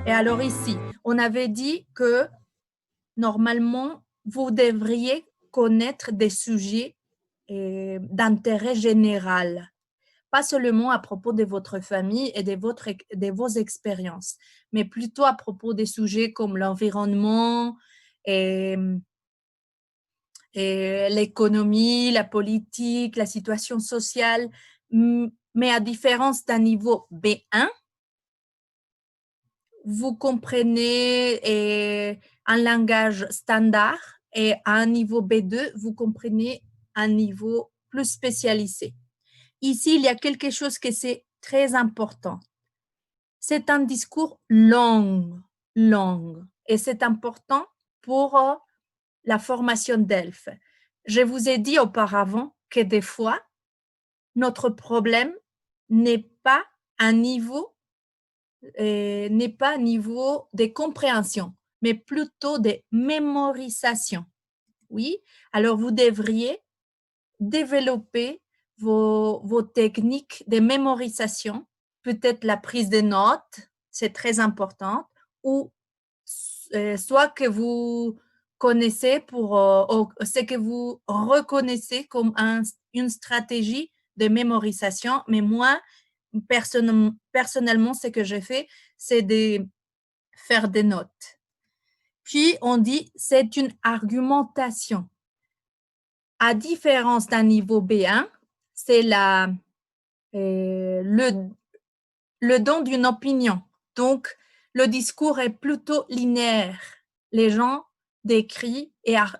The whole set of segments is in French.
Et alors ici, on avait dit que normalement, vous devriez connaître des sujets d'intérêt général, pas seulement à propos de votre famille et de vos expériences, mais plutôt à propos des sujets comme l'environnement et l'économie, la politique, la situation sociale, mais à différence d'un niveau B1, vous comprenez un langage standard et à un niveau B2, vous comprenez un niveau plus spécialisé. Ici, il y a quelque chose qui est très important. C'est un discours long, et c'est important pour la formation d'ELF. Je vous ai dit auparavant que des fois, notre problème n'est pas un niveau de compréhension, mais plutôt de mémorisation. Oui, alors vous devriez développer vos techniques de mémorisation, peut-être la prise de notes, c'est très important, ou soit que vous connaissez ce que vous reconnaissez comme une stratégie de mémorisation, mais moi, personnellement, ce que j'ai fait, c'est de faire des notes. Puis, on dit, c'est une argumentation. À différence d'un niveau B1, c'est le don d'une opinion. Donc, le discours est plutôt linéaire. Les gens décrivent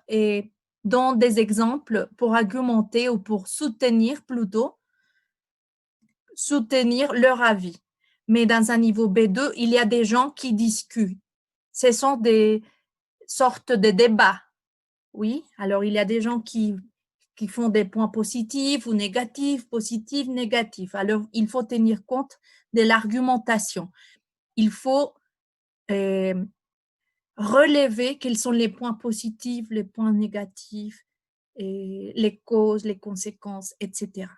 et donnent des exemples pour argumenter ou pour soutenir leur avis. Mais dans un niveau B2, il y a des gens qui discutent. Ce sont des sortes de débats. Oui, alors il y a des gens qui font des points positifs ou négatifs, positifs, négatifs. Alors, il faut tenir compte de l'argumentation. Il faut relever quels sont les points positifs, les points négatifs, et les causes, les conséquences, etc.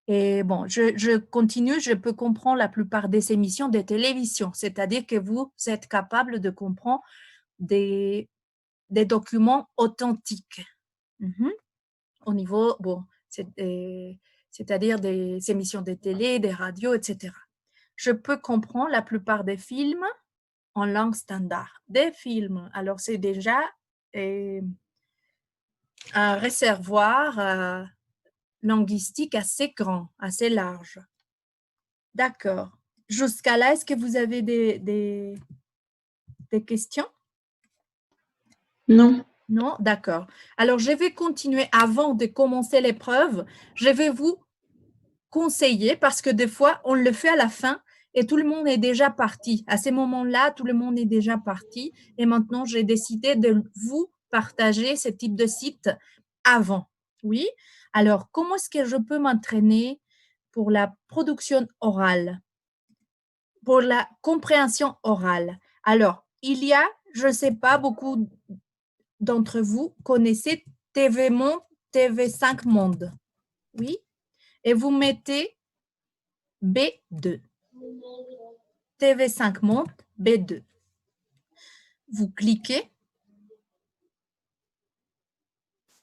Et bon, je continue, je peux comprendre la plupart des émissions de télévision, c'est-à-dire que vous êtes capable de comprendre des documents authentiques. Au niveau, bon, c'est-à-dire des émissions de télé, des radios, etc. Je peux comprendre la plupart des films en langue standard. Des films, alors c'est déjà un réservoir linguistique assez grand, assez large. D'accord. Jusqu'à là, est-ce que vous avez des questions? Non. Non, d'accord. Alors, je vais continuer avant de commencer l'épreuve. Je vais vous conseiller parce que des fois, on le fait à la fin et tout le monde est déjà parti. À ces moments-là, tout le monde est déjà parti. Et maintenant, j'ai décidé de vous partager ce type de site avant. Oui. Alors, comment est-ce que je peux m'entraîner pour la production orale, pour la compréhension orale? Alors, il y a, je ne sais pas, beaucoup d'entre vous connaissez TV Monde, TV5 Monde. Oui. Et vous mettez B2. TV5 Monde, B2. Vous cliquez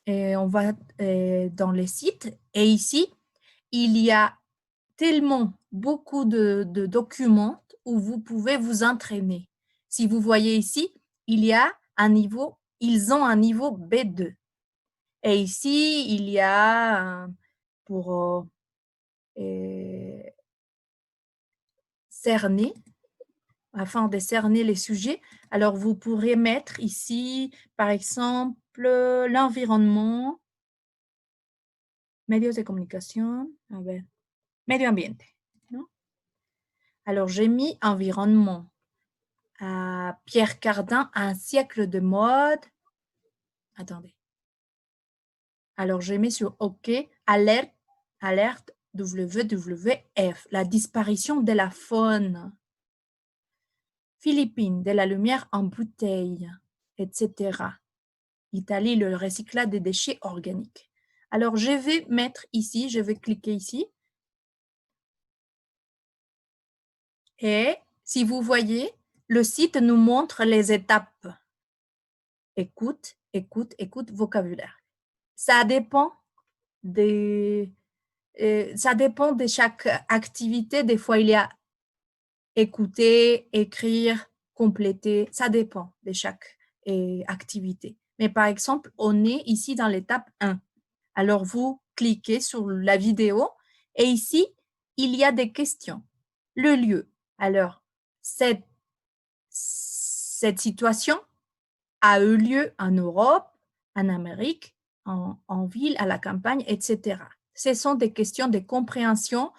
et on va dans les sites. Et ici, il y a tellement beaucoup de documents où vous pouvez vous entraîner. Si vous voyez ici, il y a un niveau, ils ont un niveau B2. Et ici, il y a pour cerner, afin de cerner les sujets. Alors, vous pourrez mettre ici, par exemple, l'environnement, medios de communication, a ver, medio ambiente. ¿No? Alors, j'ai mis environnement. Pierre Cardin, un siècle de mode. Attendez. Alors, j'ai mis sur OK, alerte WWF, la disparition de la faune. Philippines, de la lumière en bouteille, etc. Italie, le recyclage des déchets organiques. Alors, je vais mettre ici, je vais cliquer ici. Et si vous voyez, le site nous montre les étapes. Écoute, écoute, écoute, vocabulaire. Ça dépend de chaque activité. Des fois, il y a écouter, écrire, compléter. Ça dépend de chaque activité. Mais par exemple, on est ici dans l'étape 1. Alors, vous cliquez sur la vidéo et ici, il y a des questions. Le lieu. Alors, cette situation a eu lieu en Europe, en Amérique, en ville, à la campagne, etc. Ce sont des questions de compréhension.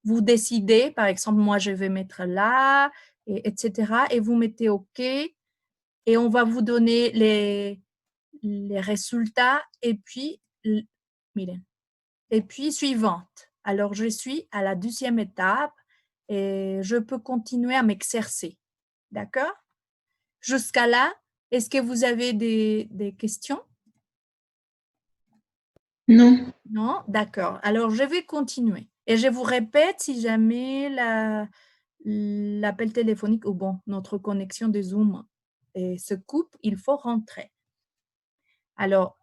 Vous décidez, par exemple, moi, je vais mettre là, etc. Et vous mettez OK. Et on va vous donner les résultats. Et puis, miren. Et puis, suivante. Alors, je suis à la 2e étape et je peux continuer à m'exercer. D'accord? Jusqu'à là, est-ce que vous avez des questions? Non. Non? D'accord. Alors, je vais continuer. Et je vous répète, si jamais l'appel téléphonique ou bon, notre connexion de Zoom se coupe, il faut rentrer. Alors,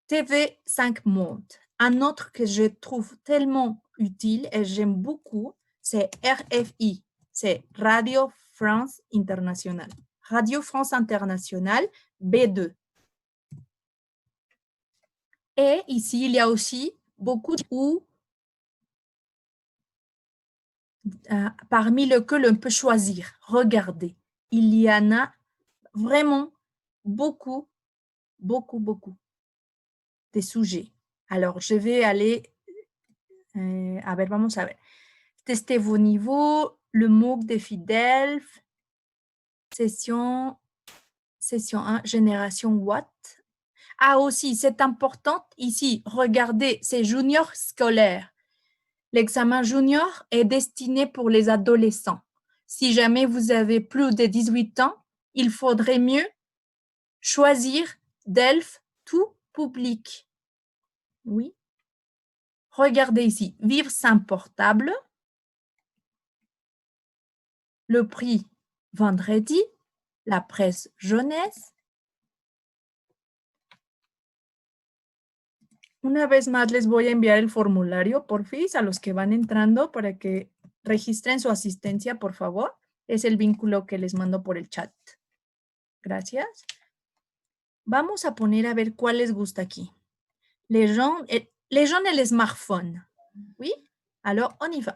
TV5 Monde. Un autre que je trouve tellement utile et j'aime beaucoup, c'est RFI. C'est Radio France Internationale. Radio France Internationale, B2. Et ici, il y a aussi beaucoup où parmi lesquels on peut choisir. Regardez, il y en a vraiment beaucoup, beaucoup, beaucoup de sujets. Alors, je vais aller, a ver, vamos a ver. Tester vos niveaux, le MOOC des fidèles, session 1, génération Watt. Ah aussi, c'est important ici, regardez, c'est junior scolaire. L'examen junior est destiné pour les adolescents. Si jamais vous avez plus de 18 ans, il faudrait mieux choisir DELF tout public. Oui. Regardez ici, vivre sans portable. Le prix vendredi, la presse jeunesse. Una vez más les voy a enviar el formulario, porfis, a los que van entrando para que registren su asistencia, por favor. Es el vínculo que les mando por el chat. Gracias. Vamos a poner a ver cuál les gusta aquí. Les gens et les smartphones. Oui? Alors, on y va.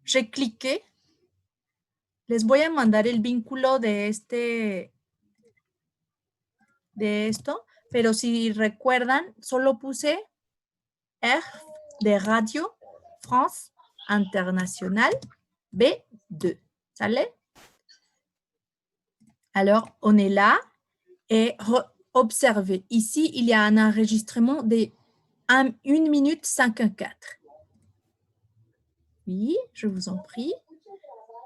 J'ai cliqué. Les voy a mandar el vínculo de esto, pero si recuerdan, solo puse R de Radio France Internationale B2. ¿Sale? Alors, on est là et observez. Ici, il y a un enregistrement de 1 minute 54. Oui, je vous en prie.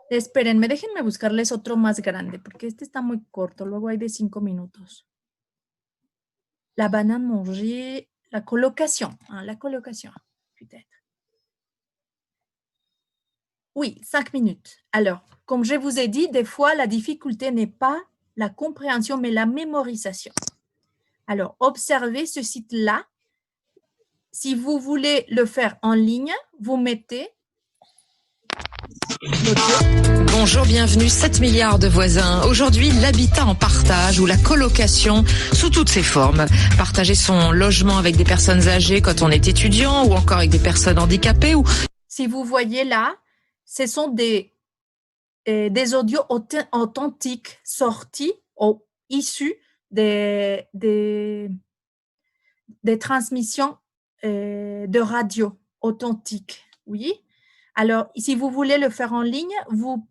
Espérenme, déjenme buscarles otro más grande, porque este está muy corto. Luego hay de 5 minutos. La banane mangée, la colocation. Hein, la colocation, peut-être. Oui, 5 minutes. Alors, comme je vous ai dit, des fois, la difficulté n'est pas la compréhension, mais la mémorisation. Alors, observez ce site-là. Si vous voulez le faire en ligne, vous mettez Bonjour, bienvenue, 7 milliards de voisins. Aujourd'hui, l'habitat en partage ou la colocation sous toutes ses formes. Partager son logement avec des personnes âgées quand on est étudiant ou encore avec des personnes handicapées. Si vous voyez là, ce sont des audios authentiques sortis ou issus des transmissions de radio authentiques. Oui. Alors, si vous voulez le faire en ligne, vous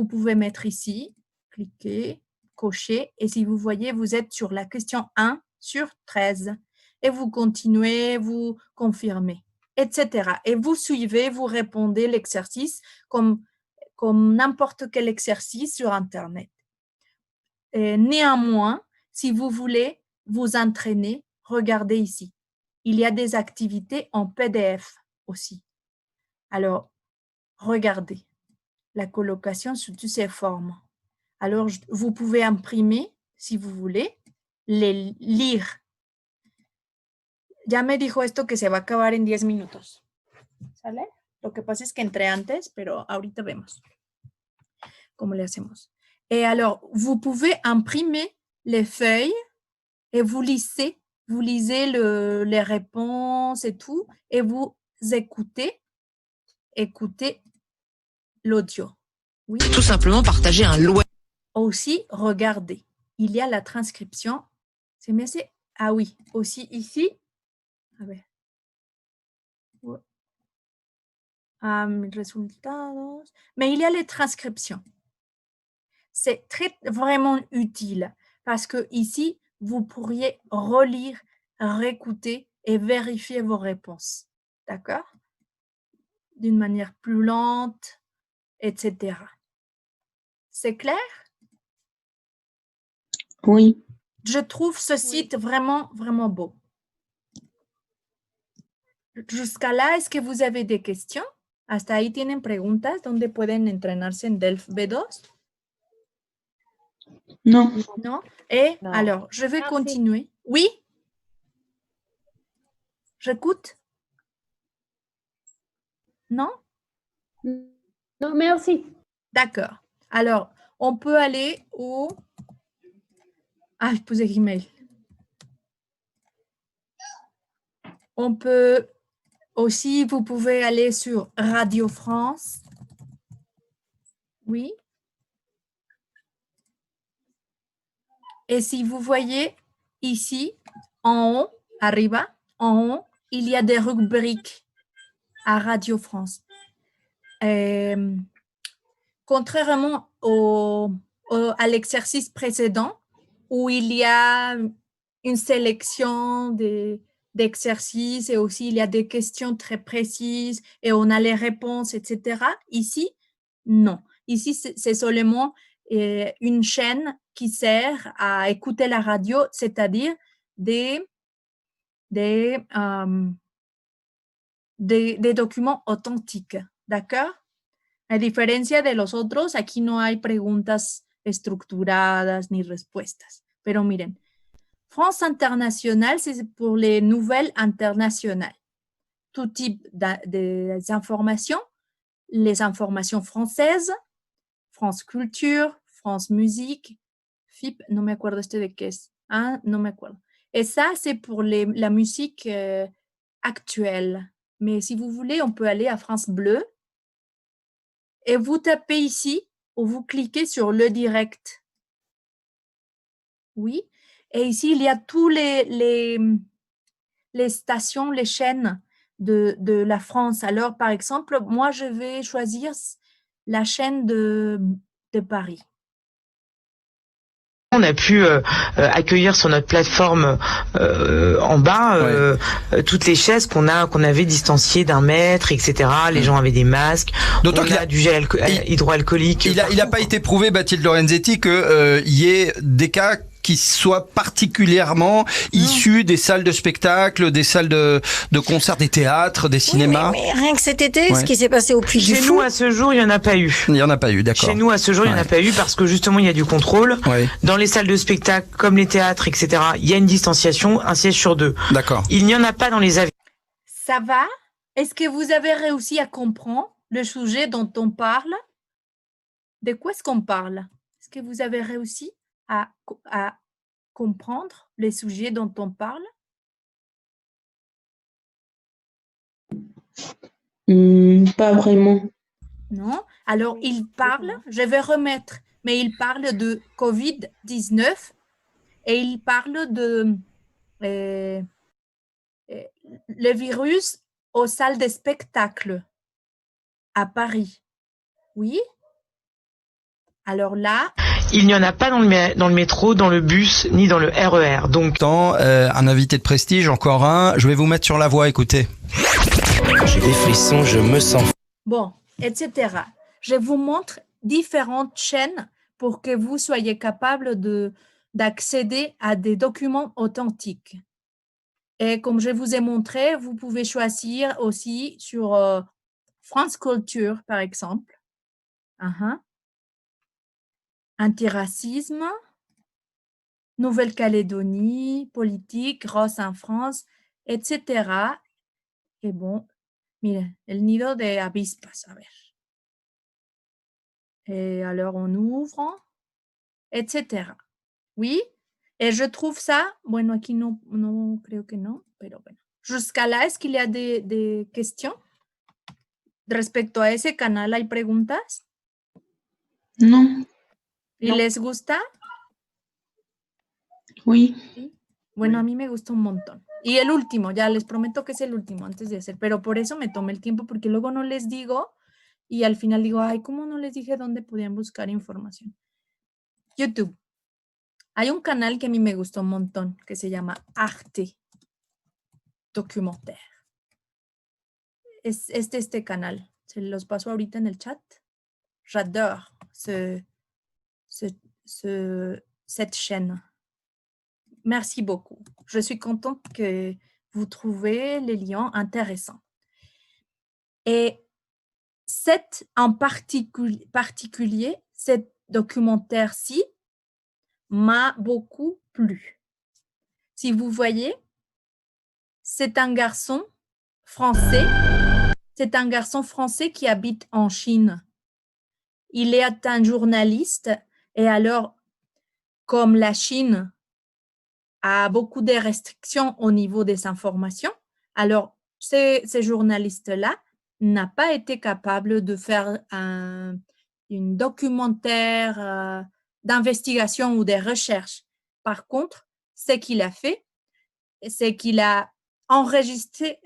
pouvez mettre ici, cliquer, cocher, et si vous voyez, vous êtes sur la question 1 sur 13. Et vous continuez, vous confirmez, etc. Et vous suivez, vous répondez l'exercice comme n'importe quel exercice sur Internet. Néanmoins, si vous voulez vous entraîner, regardez ici. Il y a des activités en PDF aussi. Alors, regardez. la colocation sous toutes ses formes. Alors, vous pouvez imprimer, si vous voulez, les lire. Ya me dijo esto que se va a acabar en 10 minutos. ¿Sale? Lo que pasa es que entré antes, pero ahorita vemos cómo le hacemos. Et alors, vous pouvez imprimer les feuilles et vous lisez les réponses et tout, et vous écoutez l'audio. Oui. Tout simplement partager un loisir. Aussi, regardez, il y a la transcription. C'est mais c'est ah oui, aussi ici. A ver. Resultados. Mais il y a les transcriptions. C'est vraiment utile parce que ici, vous pourriez relire, réécouter et vérifier vos réponses. D'accord? D'une manière plus lente, etc. C'est clair? Oui. Je trouve ce site vraiment, vraiment beau. Jusqu'à là, est-ce que vous avez des questions? ¿Hasta ahí tienen preguntas donde pueden entrenarse en Delph B2? Non. Non? Et Non. alors, je vais Merci. continuer. Oui? J'écoute? Non? Non, merci. D'accord. Alors, on peut aller au... Ah, je posais email. On peut aussi, vous pouvez aller sur Radio France. Oui. Et si vous voyez ici, en haut, arriba, en haut, il y a des rubriques à Radio France. Contrairement à l'exercice précédent, où il y a une sélection d'exercices et aussi il y a des questions très précises et on a les réponses, etc. Ici, non. Ici, c'est seulement une chaîne qui sert à écouter la radio, c'est-à-dire des documents authentiques. ¿D'accord? A diferencia de los otros, aquí no hay preguntas estructuradas ni respuestas. Pero miren, France Internationale, c'est pour les nouvelles internationales. Tout type d'informations, les informations françaises, France Culture, France Musique, FIP, no me acuerdo de qué es. Ah, no me acuerdo. Et ça, c'est pour la musique actuelle. Mais si vous voulez, on peut aller à France Bleu. Et vous tapez ici ou vous cliquez sur le direct. Oui. Et ici, il y a tous les stations, les chaînes de la France. Alors, par exemple, moi, je vais choisir la chaîne de Paris. On a pu accueillir sur notre plateforme en bas toutes les chaises qu'on avait distanciées d'1 mètre, etc. Les gens avaient des masques. D'autant on a du gel hydroalcoolique. Il n'a pas été prouvé, Bathilde Lorenzetti, qu'il y ait des cas qui soient particulièrement issus des salles de spectacle, des salles de concert, des théâtres, des cinémas. Oui, mais rien que cet été, ce qui s'est passé au Puy du Chez Fou. nous, à ce jour, il n'y en a pas eu. Il n'y en a pas eu, d'accord. Chez nous, à ce jour, il n'y en a pas eu parce que justement, il y a du contrôle. Ouais. Dans les salles de spectacle, comme les théâtres, etc., il y a une distanciation, un siège sur 2. D'accord. Il n'y en a pas dans les avions. Ça va? Est-ce que vous avez réussi à comprendre le sujet dont on parle? De quoi est-ce qu'on parle? Est-ce que vous avez réussi à comprendre les sujets dont on parle? Pas vraiment. Non? Alors, il parle, je vais remettre, mais il parle de COVID-19 et il parle de le virus aux salles de spectacle à Paris. Oui? Alors là... Il n'y en a pas dans le métro, dans le bus, ni dans le RER. Donc, un invité de prestige, encore un. Je vais vous mettre sur la voie, écoutez. J'ai des frissons, je me sens... Bon, etc. Je vous montre différentes chaînes pour que vous soyez capable d'accéder à des documents authentiques. Et comme je vous ai montré, vous pouvez choisir aussi sur France Culture, par exemple. Antiracisme, Nouvelle-Calédonie, politique, Ross en France, etc. Et bon, mire, el nido de avispas, a ver. Et alors, on ouvre, etc. Oui, et je trouve ça, bueno, aquí no creo que no, pero bueno. Jusqu'à là, est-ce qu'il y a des questions? Respecto a ese canal, ¿hay preguntas? Non. ¿Y les gusta? Oui. ¿Sí? Bueno, a mí me gusta un montón. Y el último, ya les prometo que es el último antes de hacer, pero por eso me tomé el tiempo, porque luego no les digo y al final digo, ay, ¿cómo no les dije dónde podían buscar información? YouTube. Hay un canal que a mí me gustó un montón, que se llama Arte Documentaire. Es este canal. Se los paso ahorita en el chat. J'adore cette chaîne. Merci beaucoup. Je suis contente que vous trouvez les liens intéressants. Et en particulier, cet documentaire-ci m'a beaucoup plu. Si vous voyez, c'est un garçon français. C'est un garçon français qui habite en Chine. Il est un journaliste et alors, comme la Chine a beaucoup de restrictions au niveau des informations, alors ce journaliste-là n'a pas été capable de faire un documentaire d'investigation ou de recherche. Par contre, ce qu'il a fait, c'est qu'il a enregistré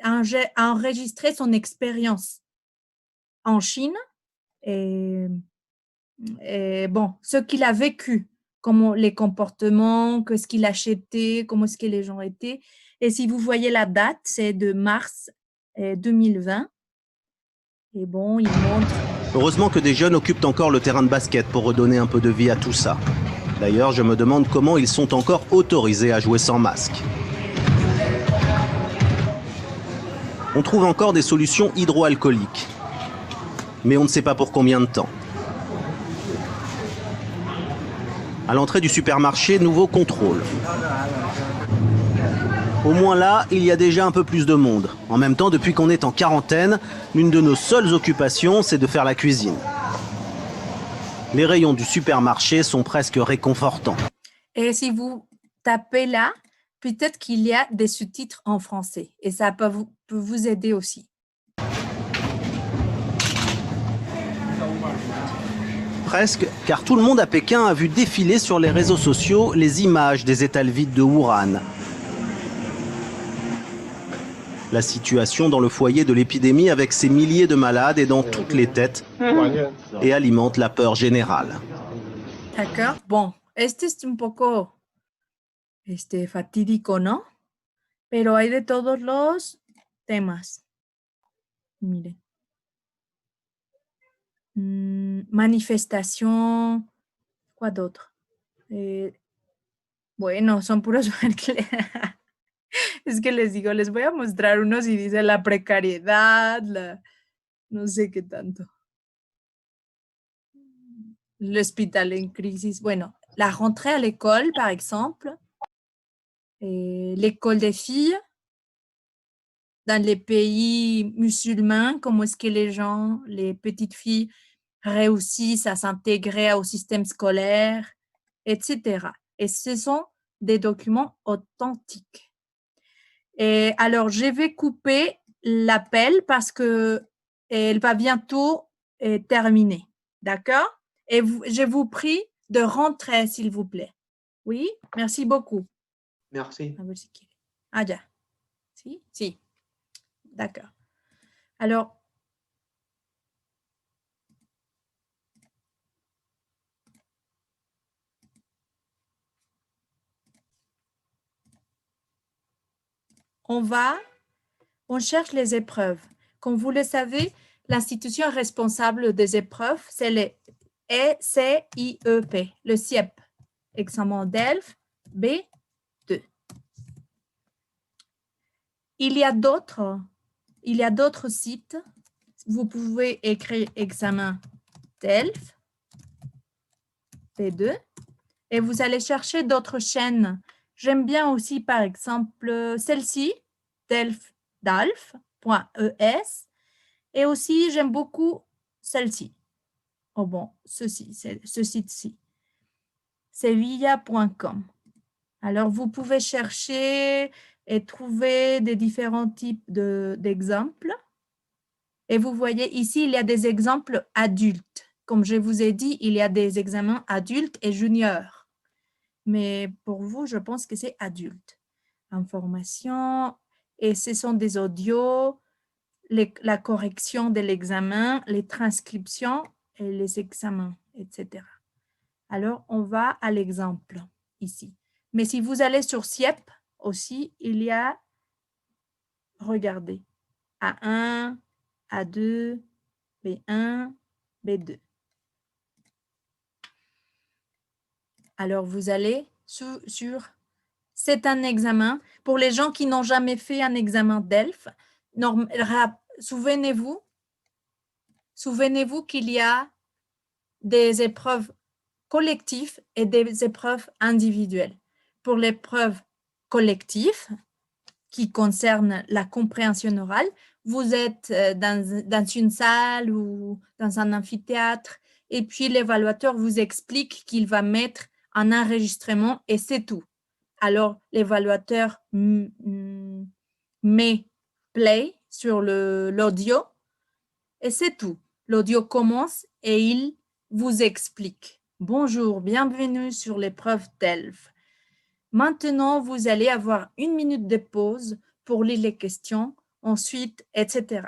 son expérience en Chine et bon, ce qu'il a vécu, comment les comportements, qu'est-ce qu'il achetait, comment est-ce que les gens étaient. Et si vous voyez la date, c'est de mars 2020. Et bon, il montre... Heureusement que des jeunes occupent encore le terrain de basket pour redonner un peu de vie à tout ça. D'ailleurs, je me demande comment ils sont encore autorisés à jouer sans masque. On trouve encore des solutions hydroalcooliques. Mais on ne sait pas pour combien de temps. À l'entrée du supermarché, nouveau contrôle. Au moins là, il y a déjà un peu plus de monde. En même temps, depuis qu'on est en quarantaine, l'une de nos seules occupations, c'est de faire la cuisine. Les rayons du supermarché sont presque réconfortants. Et si vous tapez là, peut-être qu'il y a des sous-titres en français. Et ça peut vous aider aussi. Presque, car tout le monde à Pékin a vu défiler sur les réseaux sociaux les images des étals vides de Wuhan. La situation dans le foyer de l'épidémie avec ses milliers de malades est dans toutes les têtes et alimente la peur générale. D'accord. Bon, este es un poco fatídico, ¿no? Pero hay de todos los temas. Miren. Manifestation, quoi d'autre? Bueno, son puros es que les digo, les voy a mostrar unos y dice la precariedad, no sé qué tanto. L'hôpital en crisis. Bueno, la rentrée à l'école, par exemple, l'école des filles, dans les pays musulmans, comment est-ce que les petites filles réussissent à s'intégrer au système scolaire, etc. Et ce sont des documents authentiques. Et alors, je vais couper l'appel parce que elle va bientôt terminer. D'accord? Et je vous prie de rentrer, s'il vous plaît. Oui? Merci beaucoup. Merci. Ah, ya. Si? Si. D'accord. Alors, on cherche les épreuves. Comme vous le savez, l'institution responsable des épreuves, c'est le CIEP, le CIEP, examen DELF B2. Il y a d'autres sites. Vous pouvez écrire examen DELF P2 et vous allez chercher d'autres chaînes. J'aime bien aussi, par exemple, celle-ci, DALF.es et aussi, j'aime beaucoup celle-ci. Oh bon, ce site-ci, sevilla.com. Alors, vous pouvez chercher et trouver des différents types d'exemples. Et vous voyez ici, il y a des exemples adultes. Comme je vous ai dit, il y a des examens adultes et juniors. Mais pour vous, je pense que c'est adulte. Information, et ce sont des audios, la correction de l'examen, les transcriptions et les examens, etc. Alors, on va à l'exemple ici. Mais si vous allez sur SIEP aussi, il y a, regardez, A1, A2, B1, B2. Alors, vous allez sur c'est un examen. Pour les gens qui n'ont jamais fait un examen DELF, souvenez-vous qu'il y a des épreuves collectives et des épreuves individuelles. Pour l'épreuve collective, qui concerne la compréhension orale, vous êtes dans une salle ou dans un amphithéâtre et puis l'évaluateur vous explique qu'il va mettre un enregistrement et c'est tout. Alors, l'évaluateur met play sur l'audio et c'est tout. L'audio commence et il vous explique. Bonjour, bienvenue sur l'épreuve DELF. Maintenant, vous allez avoir 1 minute de pause pour lire les questions, ensuite, etc.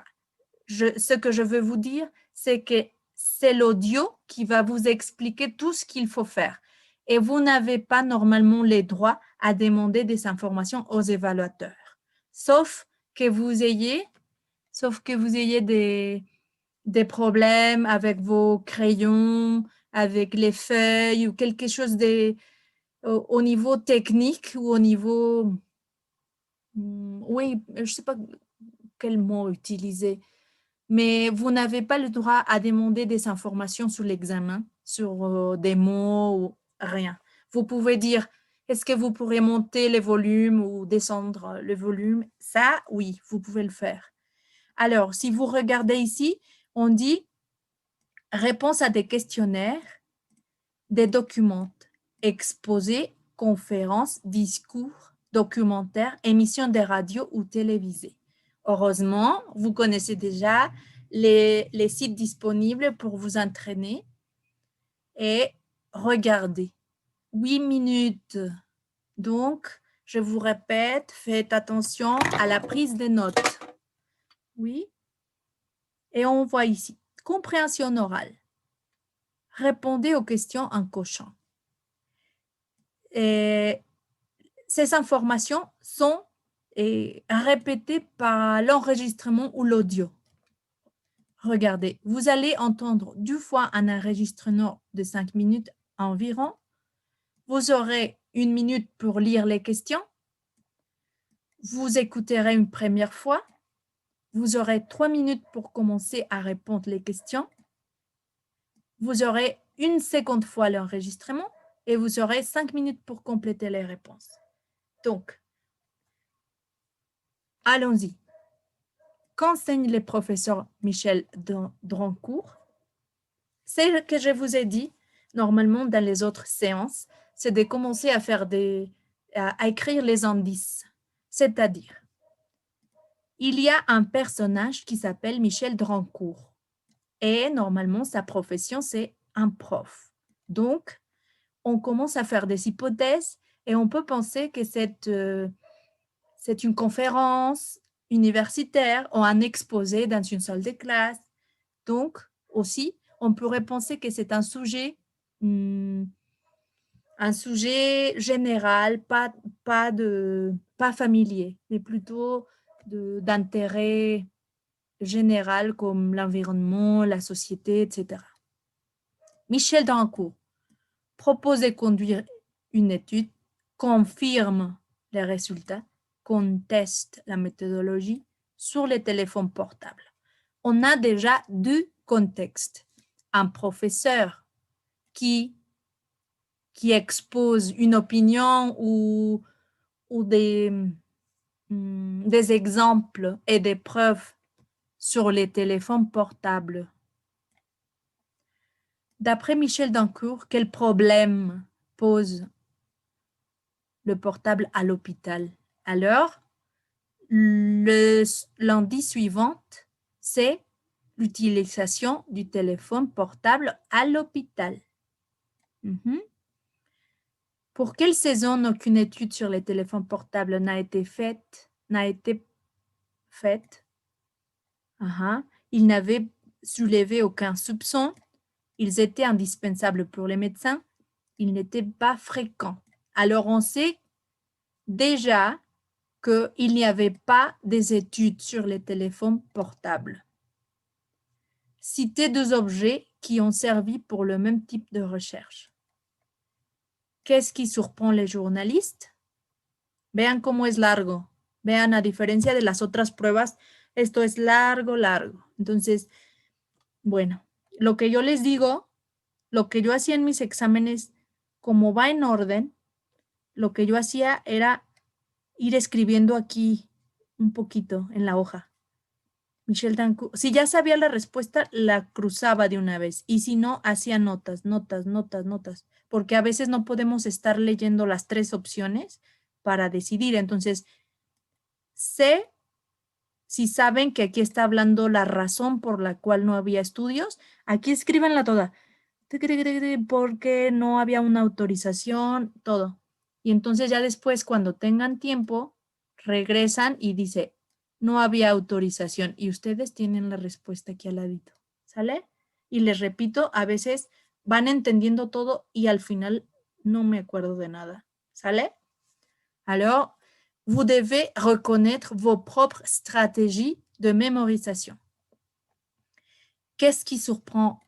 Ce que je veux vous dire, c'est que c'est l'audio qui va vous expliquer tout ce qu'il faut faire. Et vous n'avez pas normalement les droits à demander des informations aux évaluateurs, sauf que vous ayez des problèmes avec vos crayons, avec les feuilles ou quelque chose au niveau technique ou au niveau, oui, je ne sais pas quel mot utiliser, mais vous n'avez pas le droit à demander des informations sur l'examen, sur des mots ou rien. Vous pouvez dire, est-ce que vous pourrez monter le volume ou descendre le volume? Ça, oui, vous pouvez le faire. Alors, si vous regardez ici, on dit réponse à des questionnaires, des documents, exposés, conférences, discours, documentaires, émissions de radio ou télévisées. Heureusement, vous connaissez déjà les sites disponibles pour vous entraîner et regardez. 8 minutes. Donc, je vous répète, faites attention à la prise de notes. Oui. Et on voit ici, compréhension orale. Répondez aux questions en cochant. Et ces informations sont répétées par l'enregistrement ou l'audio. Regardez, vous allez entendre 2 fois un enregistrement de 5 minutes environ. Vous aurez 1 minute pour lire les questions. Vous écouterez une première fois. Vous aurez 3 minutes pour commencer à répondre les questions. Vous aurez une seconde fois l'enregistrement et vous aurez 5 minutes pour compléter les réponses. Donc, allons-y. Qu'enseigne le professeur Michel Drancourt? C'est ce que je vous ai dit, normalement dans les autres séances, c'est de commencer à écrire les indices. C'est-à-dire, il y a un personnage qui s'appelle Michel Drancourt. Et normalement, sa profession, c'est un prof. Donc, on commence à faire des hypothèses et on peut penser que c'est une conférence universitaire ou un exposé dans une salle de classe. Donc, aussi, on pourrait penser que c'est un sujet général, pas familier, mais plutôt d'intérêt général comme l'environnement, la société, etc. Michel Drancourt propose de conduire une étude, confirme les résultats, conteste la méthodologie sur les téléphones portables. On a déjà 2 contextes. un professeur qui expose une opinion ou des exemples et des preuves sur les téléphones portables. D'après Michel Dancourt, quel problème pose le portable à l'hôpital? Alors, le lundi suivant, c'est l'utilisation du téléphone portable à l'hôpital. Pour quelle saison aucune étude sur les téléphones portables n'a été faite? Ils n'avaient soulevé aucun soupçon. Ils étaient indispensables pour les médecins. Ils n'étaient pas fréquents. Alors, on sait déjà qu'il n'y avait pas des études sur les téléphones portables. Citez 2 objets qui ont servi pour le même type de recherche. Qu'est-ce qui surprend les journalistes? Vean cómo es largo. Vean, a diferencia de las otras pruebas, esto es largo. Entonces, bueno, lo que yo les digo, lo que yo hacía en mis exámenes, como va en orden, lo que yo hacía era ir escribiendo aquí un poquito en la hoja. Michel Dancourt, si ya sabía la respuesta, la cruzaba de una vez. Y si no, hacía notas. Porque a veces no podemos estar leyendo las 3 opciones para decidir. Entonces, sé, si saben que aquí está hablando la razón por la cual no había estudios, aquí escríbanla toda. Porque no había una autorización, todo. Y entonces ya después, cuando tengan tiempo, regresan y dice, no había autorización. Y ustedes tienen la respuesta aquí al ladito. ¿Sale? Y les repito, a veces van entendiendo todo y al final no me acuerdo de nada. ¿Sale? Alors, vous devez reconnaître vos propres stratégies de mémorisation. Qu'est-ce qui surprend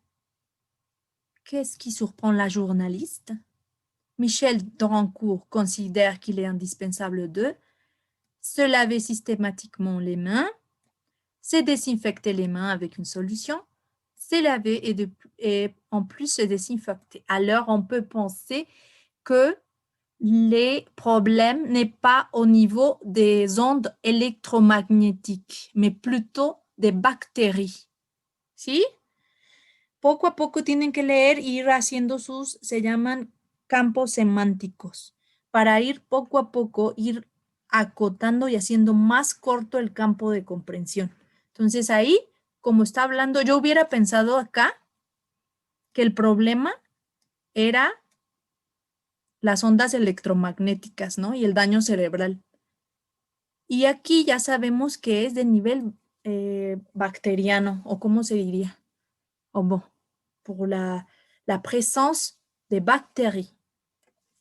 la journaliste? Michel Dancourt considère qu'il est indispensable de se laver systématiquement les mains, se désinfecter les mains avec une solution, se laver et en plus se désinfecter. Alors, on peut penser que les problèmes n'est pas au niveau des ondes électromagnétiques, mais plutôt des bactéries. ¿Sí? Poco a poco tienen que leer y ir haciendo se llaman campos semánticos, para ir poco a poco, ir acotando y haciendo más corto el campo de comprensión. Entonces ahí, como está hablando, yo hubiera pensado acá que el problema era las ondas electromagnéticas, ¿no? Y el daño cerebral. Y aquí ya sabemos que es de nivel bacteriano, o ¿cómo se diría? O bon, pour la présence de bactéries.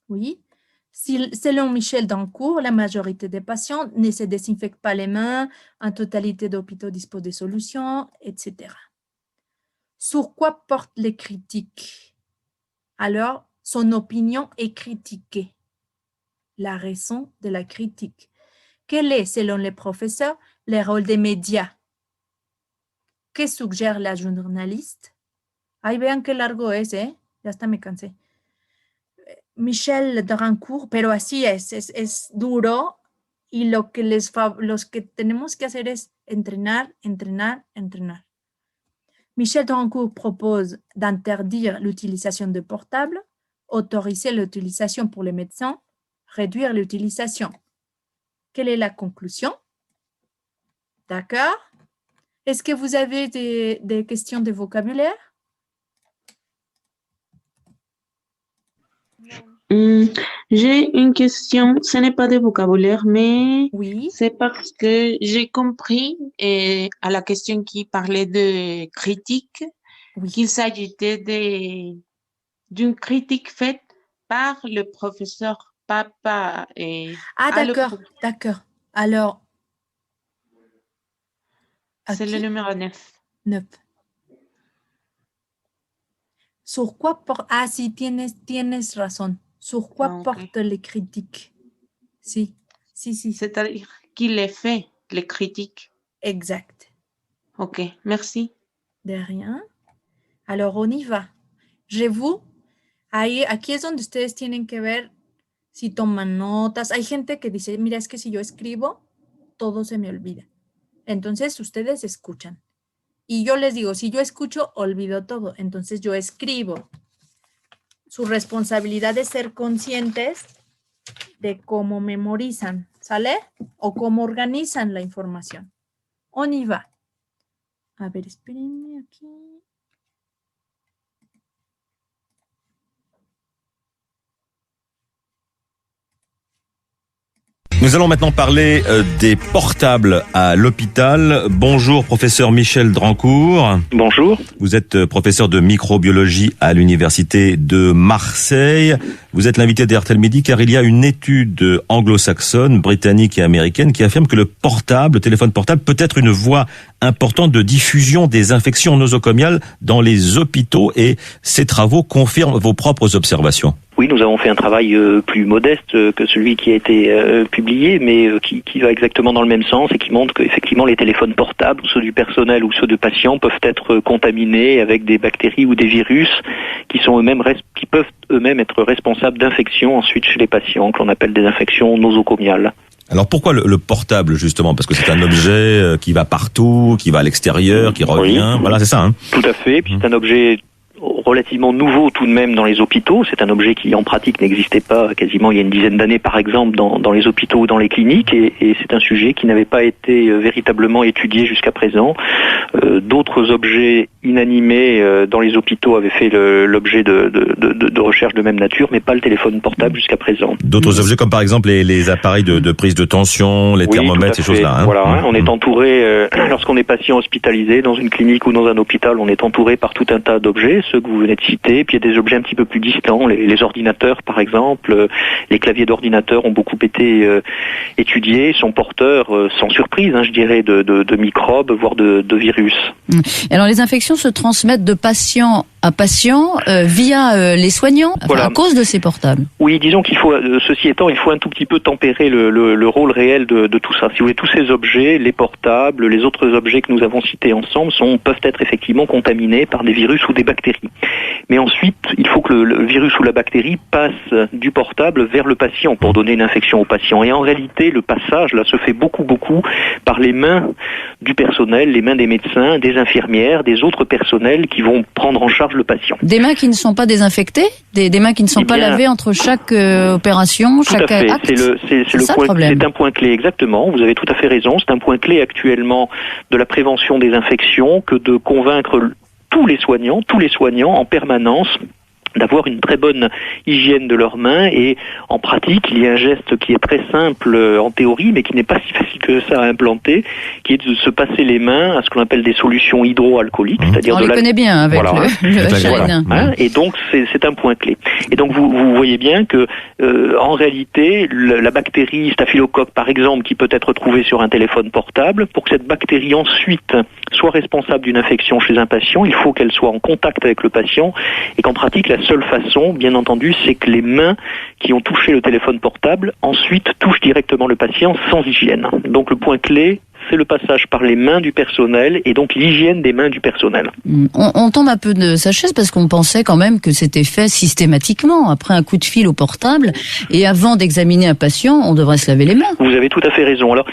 Oui. Selon Michel Dancourt, la majorité des patients ne se désinfectent pas les mains, en totalité d'hôpitaux disposent de solutions, etc. Sur quoi portent les critiques? Alors, son opinion est critiquée. La raison de la critique. Quel est, selon les professeurs, le rôle des médias? ¿Qué sugiere la journaliste? Ay, vean qué largo es, ¿eh? Ya hasta me cansé. Michel Dancourt, pero así es duro y los que tenemos que hacer es entrenar. Michel Dancourt propose d'interdire l'utilisation de portables, autoriser l'utilisation pour les médecins, réduire l'utilisation. Quelle est la conclusion? D'accord? Est-ce que vous avez des questions de vocabulaire? J'ai une question, ce n'est pas de vocabulaire, mais oui. C'est parce que j'ai compris à la question qui parlait de critique, oui, qu'il s'agissait d'une critique faite par le professeur Papa. D'accord. Alors, c'est le numéro 9. 9. Sur quoi porte... Ah, si, tienes razón. Sur quoi portent les critiques? Si. C'est-à-dire qu'il les fait, les critiques. Exact. Ok, merci. De rien. Alors, on y va. Aquí es donde ustedes tienen que ver si toman notas. Hay gente que dice, mira, es que si yo escribo, todo se me olvida. Entonces, ustedes escuchan. Y yo les digo, si yo escucho, olvido todo. Entonces, yo escribo. Su responsabilidad es ser conscientes de cómo memorizan, ¿sale? O cómo organizan la información. On y va. A ver, espérenme aquí. Nous allons maintenant parler des portables à l'hôpital. Bonjour, professeur Michel Drancourt. Bonjour. Vous êtes professeur de microbiologie à l'université de Marseille. Vous êtes l'invité d'RTL Midi car il y a une étude anglo-saxonne, britannique et américaine qui affirme que le téléphone portable peut être une voie importante de diffusion des infections nosocomiales dans les hôpitaux et ces travaux confirment vos propres observations. Oui, nous avons fait un travail plus modeste que celui qui a été publié, mais qui va exactement dans le même sens et qui montre qu'effectivement les téléphones portables, ceux du personnel ou ceux de patients, peuvent être contaminés avec des bactéries ou des virus qui peuvent eux-mêmes être responsables d'infections ensuite chez les patients, que l'on appelle des infections nosocomiales. Alors pourquoi le portable justement ? Parce que c'est un objet qui va partout, qui va à l'extérieur, qui revient, voilà, c'est ça. Hein ? Tout à fait, puis c'est un objet relativement nouveau tout de même dans les hôpitaux. C'est un objet qui en pratique n'existait pas quasiment il y a une dizaine d'années par exemple dans les hôpitaux ou dans les cliniques et c'est un sujet qui n'avait pas été véritablement étudié jusqu'à présent. D'autres objets inanimés dans les hôpitaux avaient fait l'objet de recherches de même nature, mais pas le téléphone portable jusqu'à présent. D'autres objets comme par exemple les appareils de prise de tension, les thermomètres, ces choses-là. Hein. Voilà, on est entouré, lorsqu'on est patient hospitalisé dans une clinique ou dans un hôpital, on est entouré par tout un tas d'objets, ceux que vous venez de citer, puis il y a des objets un petit peu plus distants, les ordinateurs par exemple, les claviers d'ordinateurs ont beaucoup été étudiés, sont porteurs, sans surprise, je dirais, de microbes, voire de virus. Alors les infections se transmettent de patient à patient via les soignants, à cause de ces portables. Oui, disons qu'il faut, ceci étant, il faut un tout petit peu tempérer le rôle réel de tout ça. Si vous voulez, tous ces objets, les portables, les autres objets que nous avons cités ensemble, peuvent être effectivement contaminés par des virus ou des bactéries. Mais ensuite, il faut que le virus ou la bactérie passe du portable vers le patient pour donner une infection au patient. Et en réalité, le passage là se fait beaucoup par les mains du personnel, les mains des médecins, des infirmières, des autres personnels qui vont prendre en charge le patient. Des mains qui ne sont pas désinfectées, des mains qui ne sont pas lavées entre chaque opération, chaque acte. C'est un point clé, exactement. Vous avez tout à fait raison. C'est un point clé actuellement de la prévention des infections que de convaincre tous les soignants en permanence d'avoir une très bonne hygiène de leurs mains et en pratique, il y a un geste qui est très simple en théorie mais qui n'est pas si facile que ça à implanter, qui est de se passer les mains à ce qu'on appelle des solutions hydroalcooliques, c'est-à-dire on les connaît bien avec le Chagrin. Et donc c'est un point clé. Et donc vous voyez bien que en réalité, la bactérie staphylocoque par exemple qui peut être trouvée sur un téléphone portable, pour que cette bactérie ensuite soit responsable d'une infection chez un patient, il faut qu'elle soit en contact avec le patient et qu'en pratique la seule façon, bien entendu, c'est que les mains qui ont touché le téléphone portable ensuite touchent directement le patient sans hygiène. Donc le point clé, c'est le passage par les mains du personnel et donc l'hygiène des mains du personnel. On tombe un peu de sa chaise parce qu'on pensait quand même que c'était fait systématiquement, après un coup de fil au portable, et avant d'examiner un patient, on devrait se laver les mains. Vous avez tout à fait raison. Alors,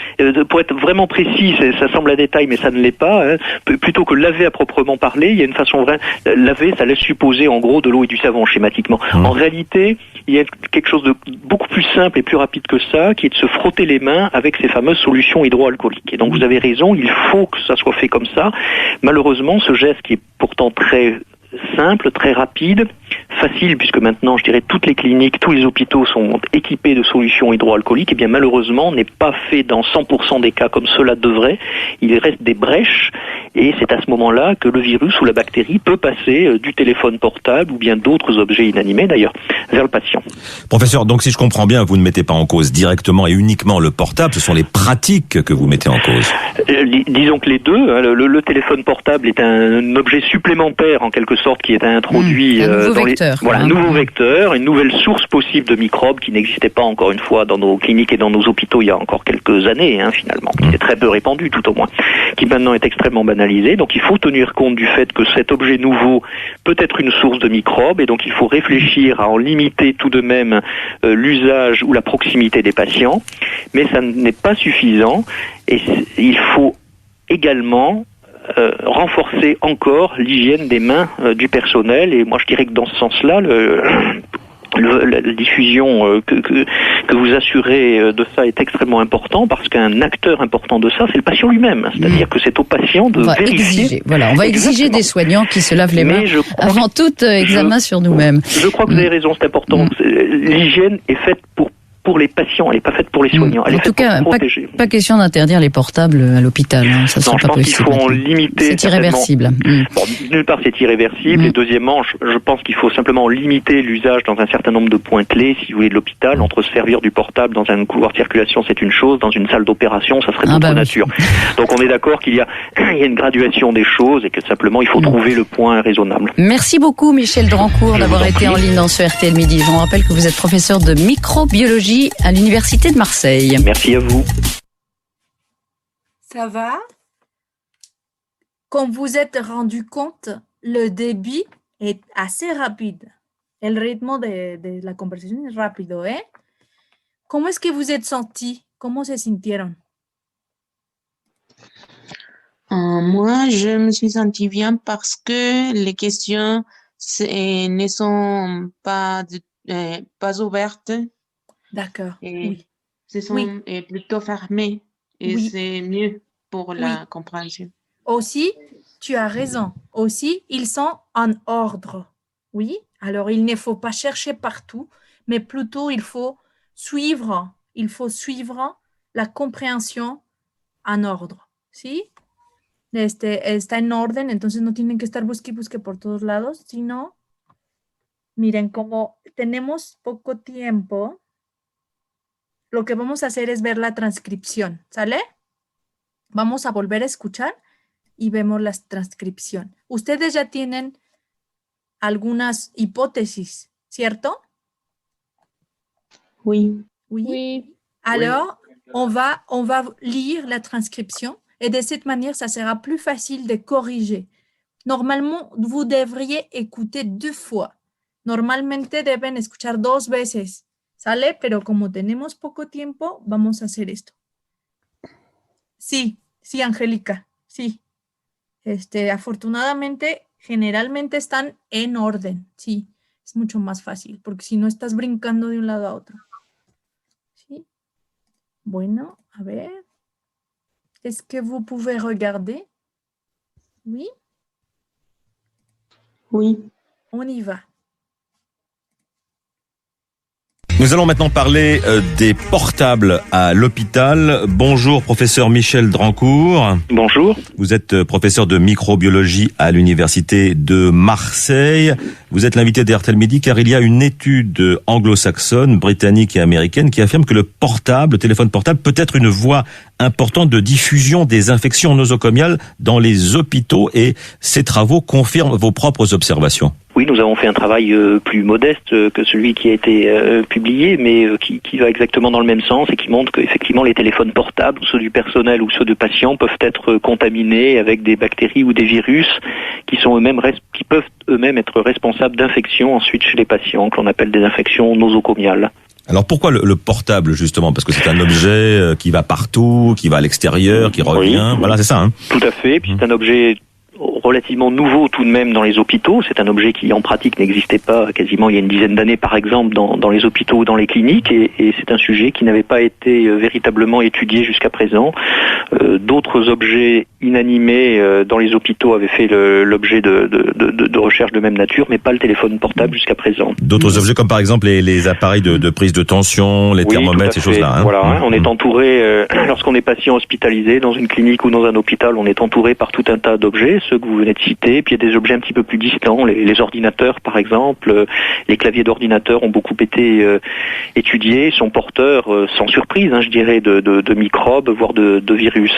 pour être vraiment précis, ça semble un détail, mais ça ne l'est pas. Plutôt que laver à proprement parler, il y a une façon vraie. Laver, ça laisse supposer en gros de l'eau et du savon schématiquement. En réalité, il y a quelque chose de beaucoup plus simple et plus rapide que ça, qui est de se frotter les mains avec ces fameuses solutions hydroalcooliques. Et donc vous avez raison, il faut que ça soit fait comme ça. Malheureusement, ce geste qui est pourtant très simple, très rapide, facile, puisque maintenant, je dirais, toutes les cliniques, tous les hôpitaux sont équipés de solutions hydroalcooliques, et bien malheureusement, n'est pas fait dans 100% des cas comme cela devrait. Il reste des brèches, et c'est à ce moment-là que le virus ou la bactérie peut passer du téléphone portable, ou bien d'autres objets inanimés d'ailleurs, vers le patient. Professeur, donc si je comprends bien, vous ne mettez pas en cause directement et uniquement le portable, ce sont les pratiques que vous mettez en cause. Disons que les deux, le téléphone portable est un objet supplémentaire en quelque sorte qui est introduit dans un nouveau vecteur, une nouvelle source possible de microbes qui n'existait pas encore une fois dans nos cliniques et dans nos hôpitaux il y a encore quelques années finalement, qui était très peu répandu tout au moins, qui maintenant est extrêmement banalisé. analysé. Donc il faut tenir compte du fait que cet objet nouveau peut être une source de microbes et donc il faut réfléchir à en limiter tout de même l'usage ou la proximité des patients. Mais ça n'est pas suffisant et il faut également renforcer encore l'hygiène des mains du personnel. Et moi je dirais que dans ce sens-là, la diffusion que vous assurez de ça est extrêmement important parce qu'un acteur important de ça, c'est le patient lui-même. C'est-à-dire que c'est au patient de vérifier. On va exiger des soignants qui se lavent les mains avant tout examen sur nous-mêmes. Je crois que vous avez raison, c'est important. L'hygiène est faite pour les patients, elle n'est pas faite pour les soignants. Elle en tout cas, pas question d'interdire les portables à l'hôpital. Hein. Ça sera pas possible. Je pense qu'il faut en limiter. C'est irréversible. Bon, d'une part, c'est irréversible. Et deuxièmement, je pense qu'il faut simplement limiter l'usage dans un certain nombre de points clés, si vous voulez, de l'hôpital. Entre se servir du portable dans un couloir de circulation, c'est une chose. Dans une salle d'opération, ça serait d'autre nature. Donc on est d'accord qu'il y a une graduation des choses et que simplement il faut trouver le point raisonnable. Merci beaucoup, Michel Drancourt, d'avoir été en ligne dans ce RTL Midi. Je vous rappelle que vous êtes professeur de microbiologie à l'Université de Marseille. Merci à vous. Ça va? Comme vous êtes rendu compte, le débit est assez rapide. El ritmo de la conversación es rápido, ¿eh? ¿Cómo es que vous êtes senti? ¿Cómo se sintieron? Moi, je me suis sentie bien parce que les questions ne sont pas ouvertes. D'accord. Oui. Ce sont plutôt fermés et c'est mieux pour la compréhension. Aussi, tu as raison. Aussi, ils sont en ordre. Oui. Alors, il ne faut pas chercher partout, mais plutôt il faut suivre. Il faut suivre la compréhension en ordre. ¿Sí? Está en orden, entonces no tienen que estar busque por todos lados, sino, miren, como tenemos poco tiempo, lo que vamos a hacer es ver la transcripción, ¿sale? Vamos a volver a escuchar y vemos la transcripción. Ustedes ya tienen algunas hipótesis, ¿cierto? Oui. Alors, on va lire la transcription et de cette manière, ça sera plus facile de corriger. Normalement, vous devriez écouter 2 fois. Normalmente deben escuchar 2 veces. ¿Sale? Pero como tenemos poco tiempo, vamos a hacer esto. Sí, Angélica, sí. Afortunadamente, generalmente están en orden, sí. Es mucho más fácil, porque si no estás brincando de un lado a otro. ¿Sí? Bueno, a ver. Est-ce que vous pouvez regarder? Oui? Oui. On y va. Nous allons maintenant parler des portables à l'hôpital. Bonjour, professeur Michel Drancourt. Bonjour. Vous êtes professeur de microbiologie à l'Université de Marseille. Vous êtes l'invité d'RTL Midi car il y a une étude anglo-saxonne, britannique et américaine qui affirme que le téléphone portable peut être une voie importante de diffusion des infections nosocomiales dans les hôpitaux et ces travaux confirment vos propres observations. Oui, nous avons fait un travail plus modeste que celui qui a été publié, mais qui va exactement dans le même sens et qui montre qu'effectivement les téléphones portables, ceux du personnel ou ceux de patients, peuvent être contaminés avec des bactéries ou des virus qui peuvent eux-mêmes être responsables d'infections ensuite chez les patients, que l'on appelle des infections nosocomiales. Alors pourquoi le portable justement? Parce que c'est un objet qui va partout, qui va à l'extérieur, qui revient, voilà, c'est ça, hein? Tout à fait, puis c'est un objet relativement nouveau tout de même dans les hôpitaux. C'est un objet qui en pratique n'existait pas quasiment il y a une dizaine d'années par exemple dans les hôpitaux ou dans les cliniques et c'est un sujet qui n'avait pas été véritablement étudié jusqu'à présent. D'autres objets inanimés dans les hôpitaux avaient fait l'objet de recherches de même nature, mais pas le téléphone portable jusqu'à présent. D'autres objets comme par exemple les appareils de prise de tension, les thermomètres, ces choses-là. Hein. Voilà, on est entouré, lorsqu'on est patient hospitalisé dans une clinique ou dans un hôpital, on est entouré par tout un tas d'objets, ceux que vous venez de citer, puis il y a des objets un petit peu plus distants, les ordinateurs par exemple, les claviers d'ordinateurs ont beaucoup été étudiés, sont porteurs, sans surprise, je dirais, de microbes, voire de virus.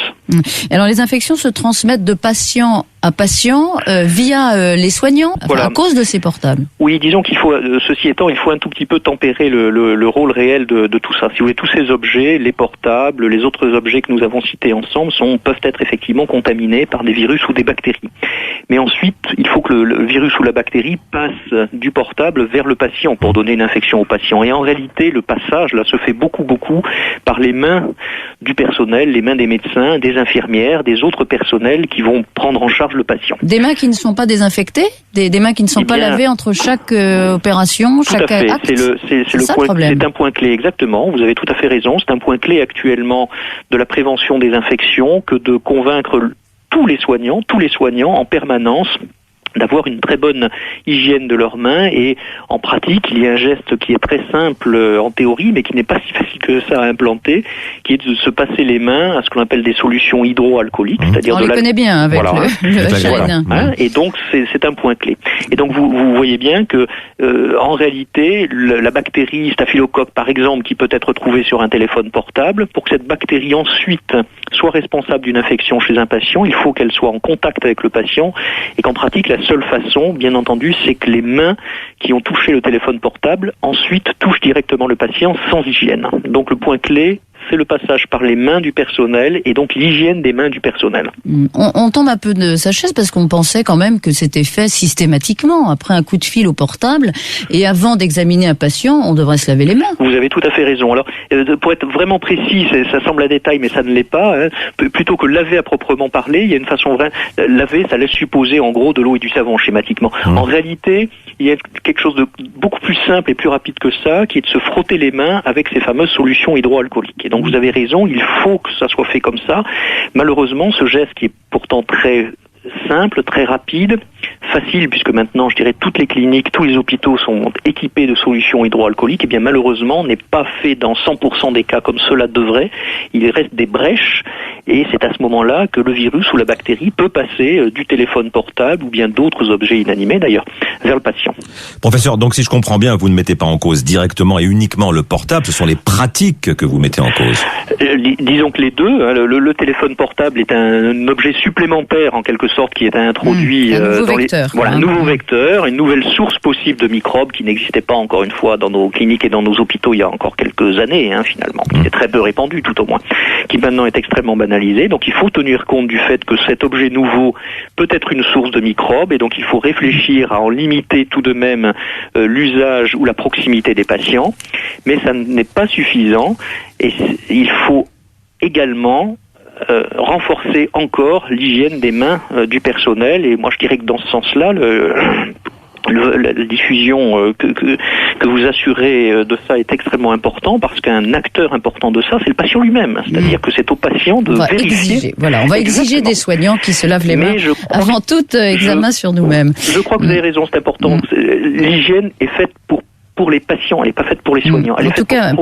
Alors les infections l'infection se transmette de patient à patient via les soignants à cause de ces portables. Oui, disons qu'il faut, ceci étant, il faut un tout petit peu tempérer le rôle réel de tout ça. Si vous voulez, tous ces objets, les portables, les autres objets que nous avons cités ensemble, peuvent être effectivement contaminés par des virus ou des bactéries. Mais ensuite, il faut que le virus ou la bactérie passe du portable vers le patient pour donner une infection au patient. Et en réalité, le passage là se fait beaucoup par les mains du personnel, les mains des médecins, des infirmières, des autres personnels qui vont prendre en charge le patient. Des mains qui ne sont pas désinfectées, des mains qui ne sont pas lavées entre chaque opération, chaque acte. C'est un point clé, exactement. Vous avez tout à fait raison. C'est un point clé actuellement de la prévention des infections que de convaincre tous les soignants en permanence d'avoir une très bonne hygiène de leurs mains, et en pratique, il y a un geste qui est très simple en théorie, mais qui n'est pas si facile que ça à implanter, qui est de se passer les mains à ce qu'on appelle des solutions hydroalcooliques, c'est-à-dire on les connaît bien avec le Chagrin. Et donc c'est un point clé. Et donc vous voyez bien que en réalité, la bactérie staphylocoque, par exemple, qui peut être trouvée sur un téléphone portable, pour que cette bactérie ensuite soit responsable d'une infection chez un patient, il faut qu'elle soit en contact avec le patient, et qu'en pratique, la seule façon, bien entendu, c'est que les mains qui ont touché le téléphone portable ensuite touchent directement le patient sans hygiène. Donc le point clé, c'est le passage par les mains du personnel et donc l'hygiène des mains du personnel. On tombe un peu de sa chaise parce qu'on pensait quand même que c'était fait systématiquement, après un coup de fil au portable, et avant d'examiner un patient, on devrait se laver les mains. Vous avez tout à fait raison. Alors, pour être vraiment précis, ça semble un détail, mais ça ne l'est pas. Plutôt que laver à proprement parler, il y a une façon vraie. Laver, ça laisse supposer en gros de l'eau et du savon schématiquement. En réalité, il y a quelque chose de beaucoup plus simple et plus rapide que ça, qui est de se frotter les mains avec ces fameuses solutions hydroalcooliques. Et donc vous avez raison, il faut que ça soit fait comme ça. Malheureusement, ce geste qui est pourtant très simple, très rapide, facile, puisque maintenant, je dirais, toutes les cliniques, tous les hôpitaux sont équipés de solutions hydroalcooliques, et bien malheureusement, n'est pas fait dans 100% des cas comme cela devrait. Il reste des brèches, et c'est à ce moment-là que le virus ou la bactérie peut passer du téléphone portable, ou bien d'autres objets inanimés d'ailleurs, vers le patient. Professeur, donc si je comprends bien, vous ne mettez pas en cause directement et uniquement le portable, ce sont les pratiques que vous mettez en cause. Disons que les deux, hein, le téléphone portable est un objet supplémentaire en quelque sorte qui est introduit dans un nouveau vecteur, une nouvelle source possible de microbes qui n'existait pas encore une fois dans nos cliniques et dans nos hôpitaux il y a encore quelques années finalement, qui est très peu répandu tout au moins, qui maintenant est extrêmement banalisé. Donc il faut tenir compte du fait que cet objet nouveau peut être une source de microbes, et donc il faut réfléchir à en limiter tout de même l'usage ou la proximité des patients, mais ça n'est pas suffisant, et il faut également renforcer encore l'hygiène des mains du personnel. Et moi je dirais que dans ce sens-là, la diffusion que vous assurez de ça est extrêmement important, parce qu'un acteur important de ça, c'est le patient lui-même. C'est-à-dire que c'est au patient de vérifier. On va exiger des soignants qui se lavent les mains avant tout examen sur nous-mêmes. Je crois que vous avez raison, c'est important. L'hygiène est faite pour les patients, elle n'est pas faite pour les soignants. Elle en tout cas,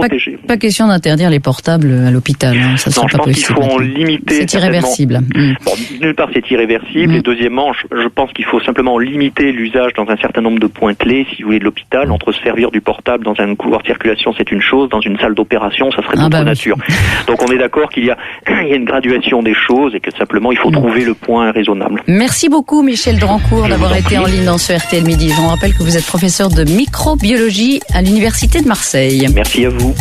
pas question d'interdire les portables à l'hôpital. Ça sera pas possible. Je pense qu'il faut en limiter. C'est irréversible. Bon, d'une part, c'est irréversible. Et deuxièmement, je pense qu'il faut simplement limiter l'usage dans un certain nombre de points clés, si vous voulez, de l'hôpital. Entre se servir du portable dans un couloir de circulation, c'est une chose. Dans une salle d'opération, ça serait d'autre nature. Donc on est d'accord qu'il y a une graduation des choses, et que simplement il faut trouver le point raisonnable. Merci beaucoup, Michel Drancourt, d'avoir été en ligne dans ce RTL Midi. Je vous rappelle que vous êtes professeur de microbiologie à l'Université de Marseille. Merci à vous.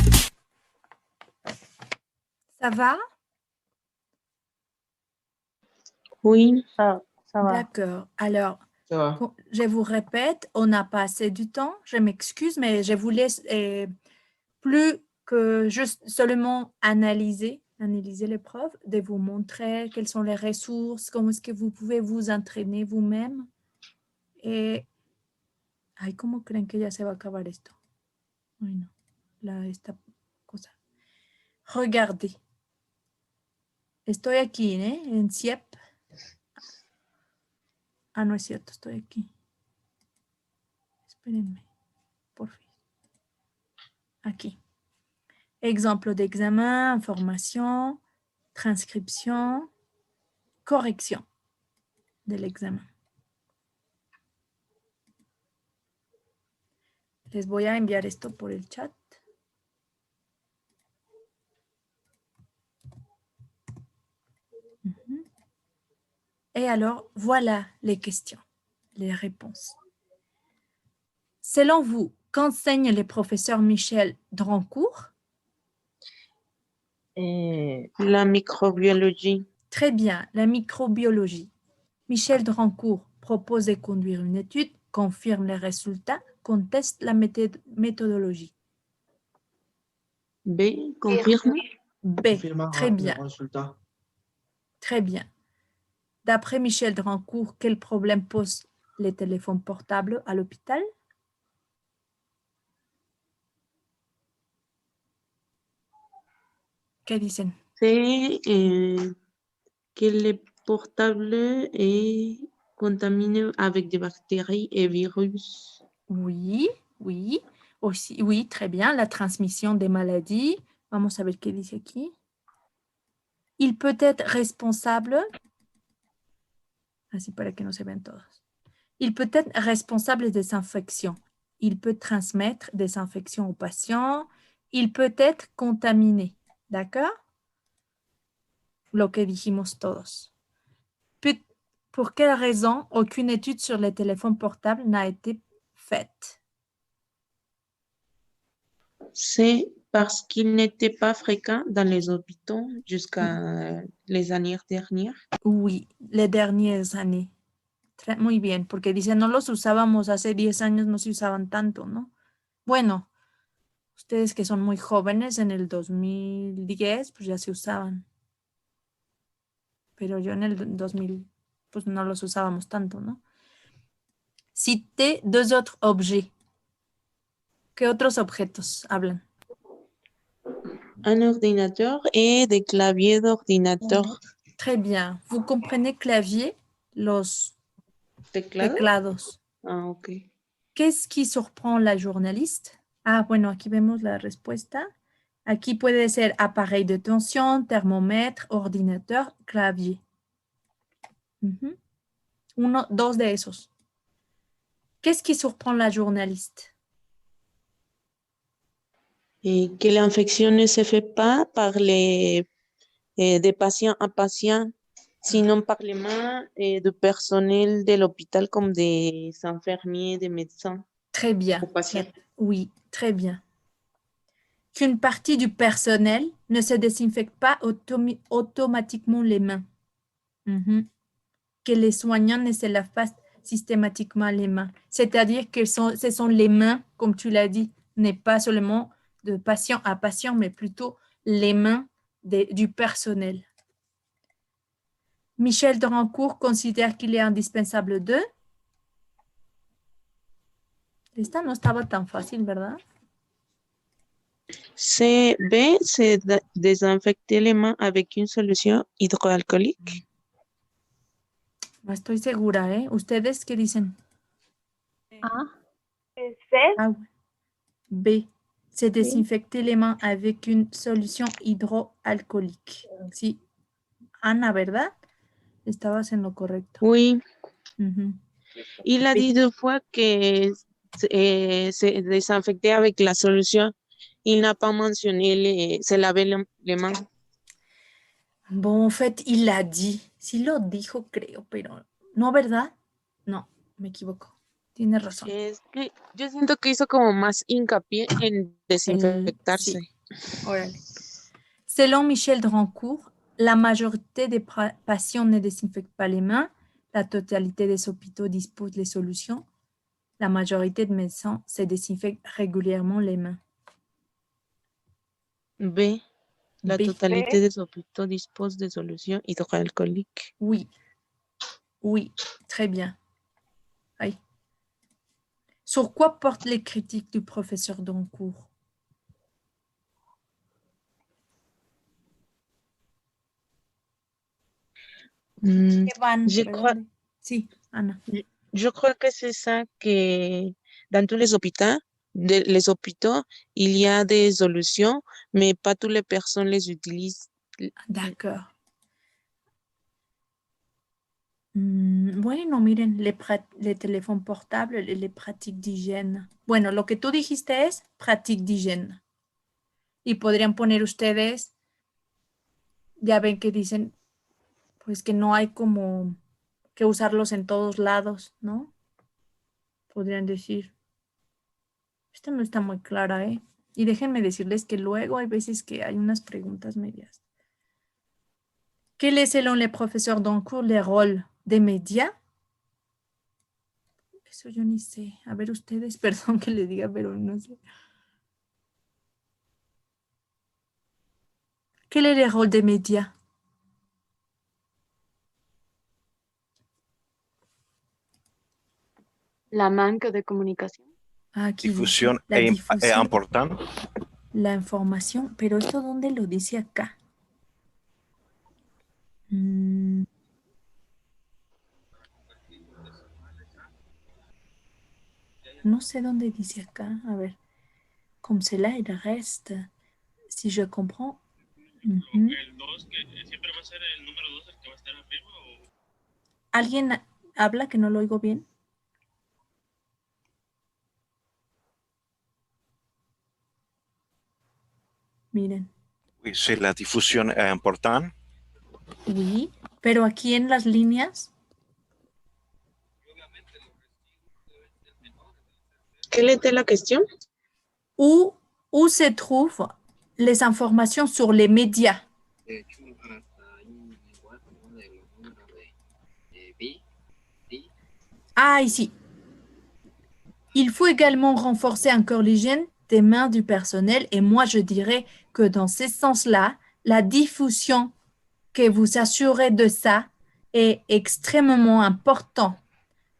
Ça va? Oui, ça va. D'accord. Alors, je vous répète, on n'a pas assez du temps. Je m'excuse, mais je vous laisse plus que juste seulement analyser l'épreuve, de vous montrer quelles sont les ressources, comment est-ce que vous pouvez vous entraîner vous-même. Et ay, ¿cómo creen que ya se va a acabar esto? Ay, no. Esta cosa. Regardez. Estoy aquí, en CIEP. Ah, no es cierto, estoy aquí. Espérenme, por fin. Aquí. Exemple d'examen, information, transcription, correction de l'examen. Les voy a enviar esto por el chat. Et alors, voilà les questions, les réponses. Selon vous, qu'enseigne le professeur Michel Drancourt? La microbiologie. Très bien, la microbiologie. Michel Drancourt propose de conduire une étude, confirme les résultats, conteste la méthodologie. B, confirme. B, très bien. Très bien. D'après Michel Drancourt, quel problème posent les téléphones portables à l'hôpital? ¿Qué dicen? C'est que le portable est contaminé avec des bactéries et virus. Oui, oui. Aussi, oui, très bien. La transmission des maladies. Vamos a ver qué dice aquí. Il peut être responsable. Así para que no se vean todos. Il peut être responsable des infections. Il peut transmettre des infections aux patients. Il peut être contaminé. D'accord? Lo que dijimos todos. Pour quelle raison aucune étude sur les téléphones portables n'a été faite? C'est parce qu'il n'était pas fréquent dans les hôpitaux jusqu'à les années dernières. Oui, les dernières années. Muy bien, porque dice, no los usábamos hace 10 años, no se usaban tanto, ¿no? Bueno, ustedes que son muy jóvenes, en el 2010, pues ya se usaban. Pero yo en el 2000, pues no los usábamos tanto, ¿no? Cite deux autres objets. ¿Qué otros objetos hablan? Un ordinateur et des claviers d'ordinateur. Très bien. Vous comprenez clavier, los teclados. Ah, ok. Qu'est-ce qui surprend la journaliste? Ah, bueno, aquí vemos la respuesta. Aquí puede ser appareil de tension, thermomètre, ordinateur, clavier. Dos de esos. Qu'est-ce qui surprend la journaliste? Et que l'infection ne se fait pas par les de patient à patient, sinon par les mains du personnel de l'hôpital comme des infirmiers, des médecins. Très bien. Aux patients. Oui, très bien. Qu'une partie du personnel ne se désinfecte pas automatiquement les mains. Que les soignants ne se lavent pas systématiquement les mains. C'est-à-dire que ce sont les mains, comme tu l'as dit, n'est pas seulement de patient à patient, mais plutôt les mains du personnel. Michel Drancourt considère qu'il est indispensable de... Esta no estaba tan fácil, ¿verdad? C'est B, c'est désinfecter les mains avec une solution hydroalcoolique. No estoy segura, ¿eh? ¿Ustedes qué dicen? A. C. Ah, B. C'est désinfecter les mains avec une solution hydroalcoolique. Sí. Ana, ¿verdad? Estabas en lo correcto. Oui. Il a dit 2 fois que se désinfecter avec la solution. Il n'a pas mentionné se laver les mains. Bon, en fait, il l'a dit. Sí lo dijo, creo, pero... ¿No, verdad? No, me equivoco. Tiene razón. Es que yo siento que hizo como más hincapié en desinfectarse. Sí. Órale. Selon Michel Drancourt, la majorité des patients ne désinfectent pas les mains. La totalité des hôpitaux dispose des solutions. La majorité de médecins se désinfectent régulièrement les mains. B. La B. totalité des hôpitaux dispose de solutions hydroalcooliques. Oui. Oui, très bien. Oui. Sur quoi portent les critiques du professeur Drancourt? Sí, Ana. Je crois que c'est ça que dans tous les hôpitaux, il y a des solutions, mais pas toutes les personnes les utilisent. D'accord. Bueno, miren, les téléphones portables y les pratiques d'hygiène. Bueno, lo que tú dijiste es pratique d'hygiène. Y podrían poner ustedes, ya ven que dicen, pues que no hay como que usarlos en todos lados, ¿no? Podrían decir. Esta no está muy clara, ¿eh? Y déjenme decirles que luego hay veces que hay unas preguntas medias. Quel est selon les professeurs d'en cours le rôle des médias? Eso yo ni sé. A ver ustedes, perdón que les diga, pero no sé. Quel est le rôle des médias? La manque de comunicación. Aquí Difusión dice, la es difusión, importante. la información, pero esto ¿dónde lo dice acá? No sé dónde dice acá. A ver. Comme cela, il reste. Si je comprends. ¿Alguien habla que no lo oigo bien? Miren. Oui, sí, la difusión es importante. Oui, pero aquí en las líneas. Quelle était la question? Où se trouvent les informations sur les médias? Ah, ici. Il faut également renforcer encore l'hygiène des mains du personnel et moi je dirais que dans ce sens-là, la diffusion que vous assurez de ça est extrêmement important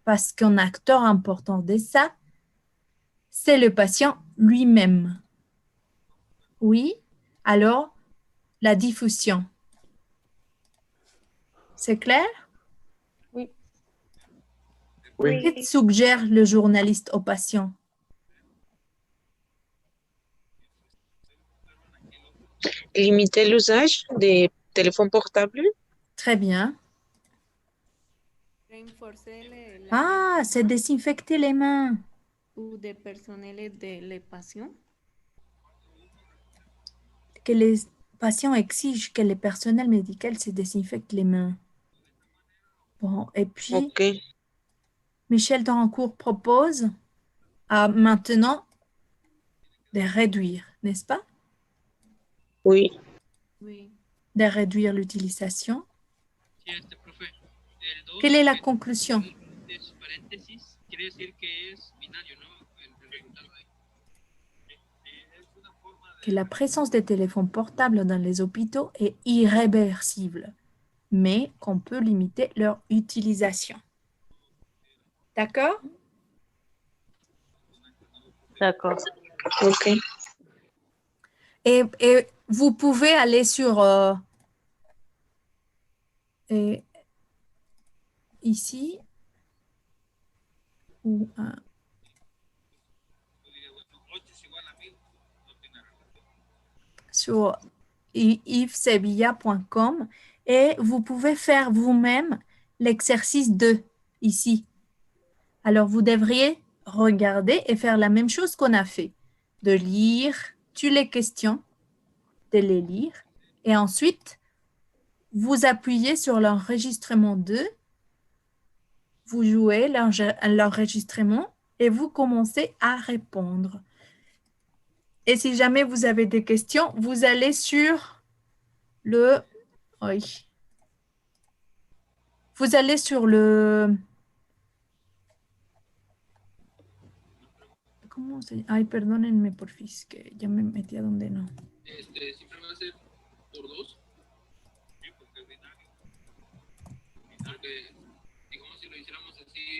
parce qu'un acteur important de ça, c'est le patient lui-même. Oui, alors la diffusion. C'est clair? Oui. Que suggère le journaliste au patient? Limiter l'usage des téléphones portables. Très bien. Ah, c'est désinfecter les mains. Ou de personnel de les patients. Que les patients exigent que le personnel médical se désinfecte les mains. Bon, et puis, Michel Drancourt propose maintenant de réduire, n'est-ce pas? Oui. De réduire l'utilisation. Quelle est la conclusion? Que la présence des téléphones portables dans les hôpitaux est irréversible, mais qu'on peut limiter leur utilisation. D'accord? D'accord. Ok. Et vous pouvez aller sur ici ou sur yvesevilla.com et vous pouvez faire vous-même l'exercice 2 ici. Alors, vous devriez regarder et faire la même chose qu'on a fait, de lire toutes les questions, de les lire et ensuite, vous appuyez sur l'enregistrement 2, vous jouez l'enregistrement et vous commencez à répondre. Et si jamais vous avez des questions, vous allez sur le... Oui. Vous allez sur le... ¿Cómo se llama? Ay, perdónenme, porfis, que ya me metí a donde no. Siempre va a ser por dos. Sí, porque es binario. Porque, digamos, si lo hiciéramos así...